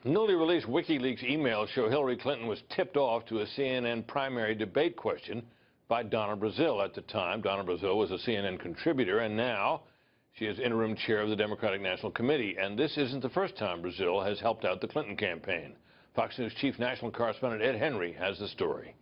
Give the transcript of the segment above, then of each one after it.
Newly released WikiLeaks emails show Hillary Clinton was tipped off to a CNN primary debate question by Donna Brazile at the time. Donna Brazile was a CNN contributor, and now she is interim chair of the Democratic National Committee. And this isn't the first time Brazile has helped out the Clinton campaign. Fox News chief national correspondent Ed Henry has the story.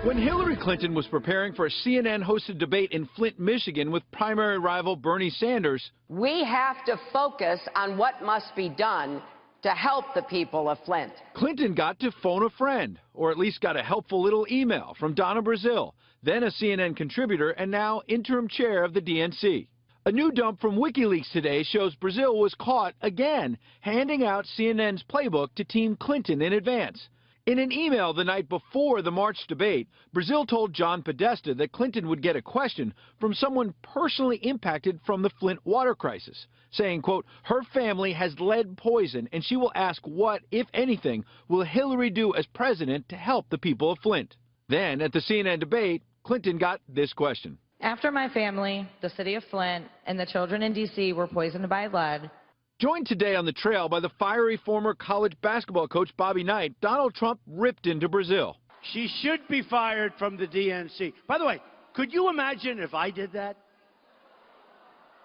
When Hillary Clinton was preparing for a CNN-hosted debate in Flint, Michigan with primary rival Bernie Sanders, we have to focus on what must be done to help the people of Flint. Clinton got to phone a friend, or at least got a helpful little email from Donna Brazile, then a CNN contributor and now interim chair of the DNC. A new dump from WikiLeaks today shows Brazile was caught again handing out CNN's playbook to Team Clinton in advance. In an email the night before the March debate, Brazile told John Podesta that Clinton would get a question from someone personally impacted from the Flint water crisis, saying, quote, her family has lead poison and she will ask what, if anything, will Hillary do as president to help the people of Flint. Then, at the CNN debate, Clinton got this question. After my family, the city of Flint, and the children in D.C. were poisoned by lead. Joined today on the trail by the fiery former college basketball coach Bobby Knight, Donald Trump ripped into Brazile. She should be fired from the DNC. By the way, could you imagine if I did that?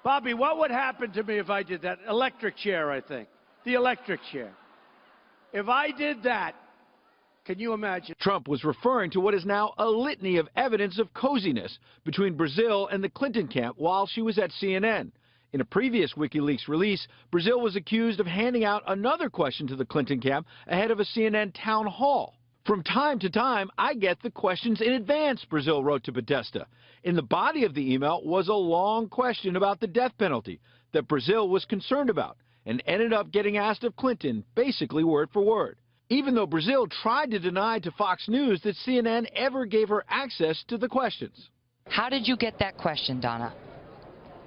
Bobby, what would happen to me if I did that? Electric chair, I think. The electric chair. If I did that, can you imagine? Trump was referring to what is now a litany of evidence of coziness between Brazile and the Clinton camp while she was at CNN. In a previous WikiLeaks release, Brazile was accused of handing out another question to the Clinton camp ahead of a CNN town hall. From time to time, I get the questions in advance, Brazile wrote to Podesta. In the body of the email was a long question about the death penalty that Brazile was concerned about and ended up getting asked of Clinton, basically word for word. Even though Brazile tried to deny to Fox News that CNN ever gave her access to the questions. How did you get that question, Donna?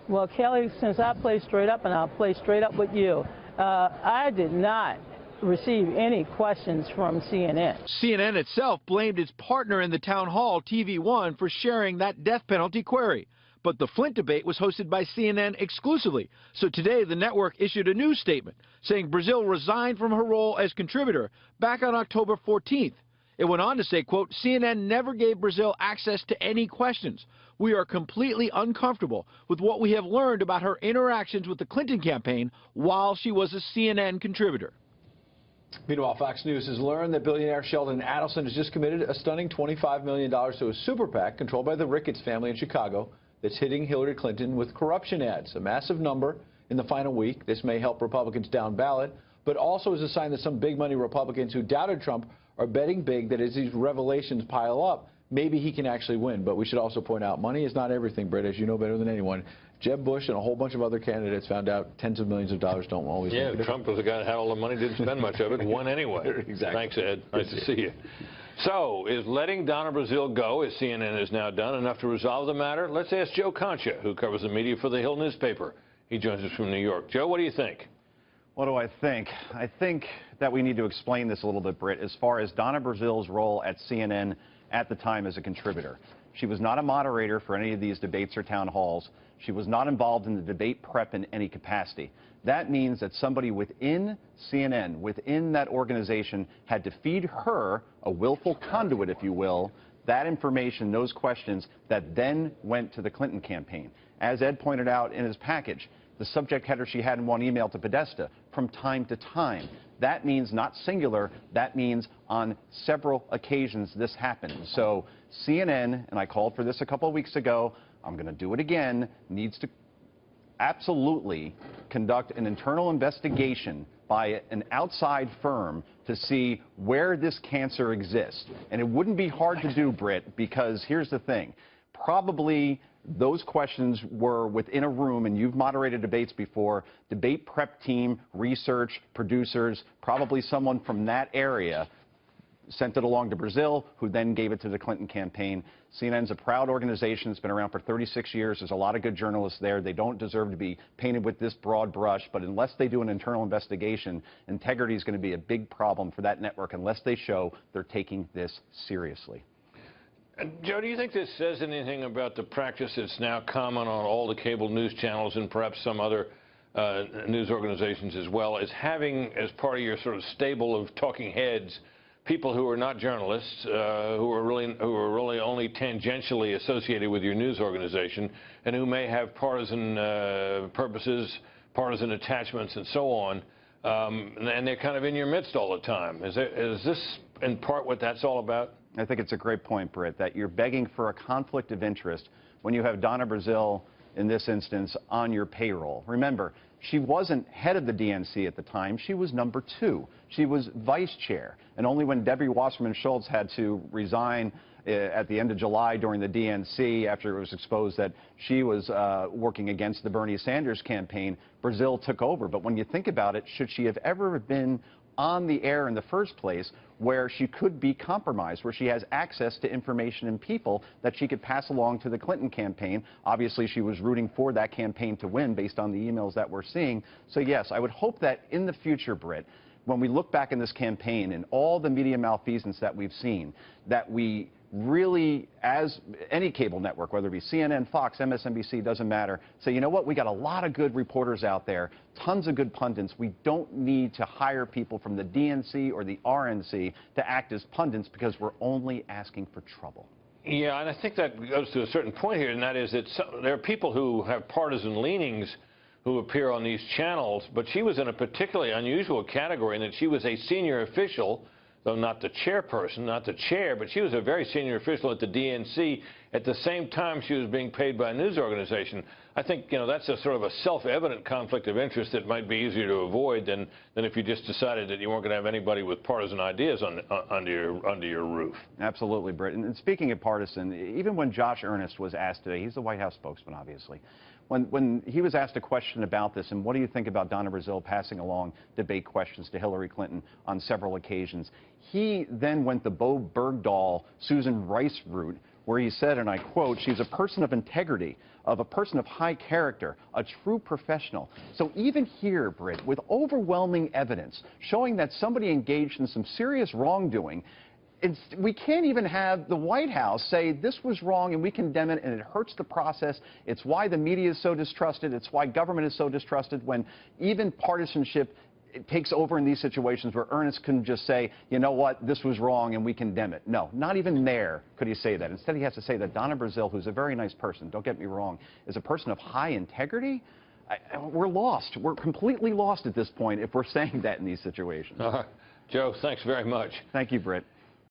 Well, Kelly, since I play straight up, and I'll play straight up with you, I did not receive any questions from CNN. CNN itself blamed its partner in the town hall, TV One, for sharing that death penalty query. But the Flint debate was hosted by CNN exclusively. So today, the network issued a news statement saying Brazile resigned from her role as contributor back on October 14th. It went on to say, quote, CNN never gave Brazile access to any questions. We are completely uncomfortable with what we have learned about her interactions with the Clinton campaign while she was a CNN contributor. Meanwhile, Fox News has learned that billionaire Sheldon Adelson has just committed a stunning $25 million to a super PAC controlled by the Ricketts family in Chicago that's hitting Hillary Clinton with corruption ads, a massive number in the final week. This may help Republicans down ballot, but also is a sign that some big money Republicans who doubted Trump are betting big that as these revelations pile up, maybe he can actually win. But we should also point out, money is not everything, Britt, as you know better than anyone. Jeb Bush and a whole bunch of other candidates found out tens of millions of dollars don't always make it. Trump was the guy that had all the money, didn't spend much of it, won anyway. Exactly. Thanks, Ed. Nice to see you. So, is letting Donna Brazile go, as CNN has now done, enough to resolve the matter? Let's ask Joe Concha, who covers the media for the Hill newspaper. He joins us from New York. Joe, what do you think? What do I think? I think that we need to explain this a little bit, Britt, as far as Donna Brazile's role at CNN at the time as a contributor. She was not a moderator for any of these debates or town halls. She was not involved in the debate prep in any capacity. That means that somebody within CNN, within that organization, had to feed her, a willful conduit, if you will, that information, those questions that then went to the Clinton campaign. As Ed pointed out in his package, the subject header she had in one email to Podesta, from time to time. That means not singular, that means on several occasions this happened. So CNN, and I called for this a couple of weeks ago, I'm going to do it again, needs to absolutely conduct an internal investigation by an outside firm to see where this cancer exists. And it wouldn't be hard to do, Britt, because here's the thing. Probably those questions were within a room, and you've moderated debates before, debate prep team, research, producers, probably someone from that area sent it along to Brazile, who then gave it to the Clinton campaign. CNN's a proud organization. It's been around for 36 years. There's a lot of good journalists there. They don't deserve to be painted with this broad brush, but unless they do an internal investigation, integrity is going to be a big problem for that network unless they show they're taking this seriously. Joe, do you think this says anything about the practice that's now common on all the cable news channels and perhaps some other news organizations as well, is having as part of your sort of stable of talking heads people who are not journalists, who are really only tangentially associated with your news organization, and who may have partisan purposes, partisan attachments, and so on. And they're kind of in your midst all the time. Is this in part what that's all about? I think it's a great point, Britt, that you're begging for a conflict of interest when you have Donna Brazile, in this instance, on your payroll. Remember, she wasn't head of the DNC at the time. She was number 2. She was vice chair. And only when Debbie Wasserman Schultz had to resign at the end of July during the DNC after it was exposed that she was working against the Bernie Sanders campaign, Brazile took over. But when you think about it, should she have ever been on the air in the first place where she could be compromised, where she has access to information and people that she could pass along to the Clinton campaign? Obviously, she was rooting for that campaign to win based on the emails that we're seeing. So, yes, I would hope that in the future, Britt, when we look back in this campaign and all the media malfeasance that we've seen, that we really, as any cable network, whether it be CNN, Fox, MSNBC, doesn't matter, say, you know what, we got a lot of good reporters out there, tons of good pundits. We don't need to hire people from the DNC or the RNC to act as pundits because we're only asking for trouble. Yeah, and I think that goes to a certain point here, and that is that there are people who have partisan leanings who appear on these channels, but she was in a particularly unusual category in that she was a senior official, though not the chairperson, not the chair, but she was a very senior official at the DNC. At the same time, she was being paid by a news organization. I think, you know, that's a sort of a self-evident conflict of interest that might be easier to avoid than if you just decided that you weren't going to have anybody with partisan ideas under your roof. Absolutely, Britt. And speaking of partisan, even when Josh Earnest was asked today, he's the White House spokesman, obviously, when he was asked a question about this, and what do you think about Donna Brazile passing along debate questions to Hillary Clinton on several occasions, he then went the Bo Bergdahl, Susan Rice route, where he said, and I quote, "She's a person of integrity, of a person of high character, a true professional." So even here, Britt, with overwhelming evidence showing that somebody engaged in some serious wrongdoing, we can't even have the White House say this was wrong and we condemn it and it hurts the process. It's why the media is so distrusted. It's why government is so distrusted when even partisanship takes over in these situations where Ernest can just say, you know what, this was wrong and we condemn it. No, not even there could he say that. Instead, he has to say that Donna Brazile, who's a very nice person, don't get me wrong, is a person of high integrity. We're lost. We're completely lost at this point if we're saying that in these situations. Joe, thanks very much. Thank you, Britt.